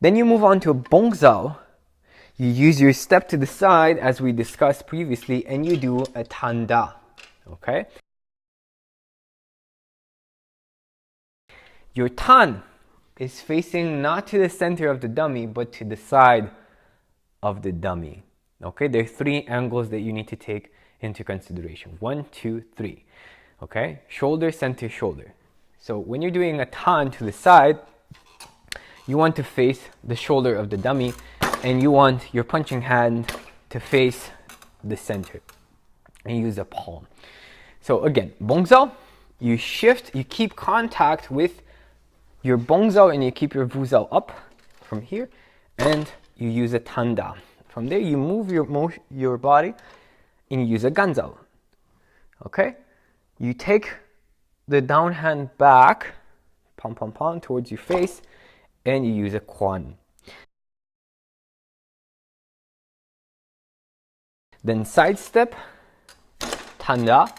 Then you move on to a bongzao. You use your step to the side as we discussed previously, and you do a tanda. Okay? Your tan is facing not to the center of the dummy, but to the side of the dummy. Okay? There are 3 angles that you need to take into consideration. 1, 2, 3. Okay? Shoulder, center, shoulder. So when you're doing a tan to the side, you want to face the shoulder of the dummy, and you want your punching hand to face the center. And use a palm. So again, bongzao, you shift, you keep contact with your bongzao and you keep your vuzao up from here, and you use a tanda. From there, you move your body and you use a ganzao. Okay? You take the down hand back, pom pom pom, towards your face, and you use a kwan. Then side step, tanda,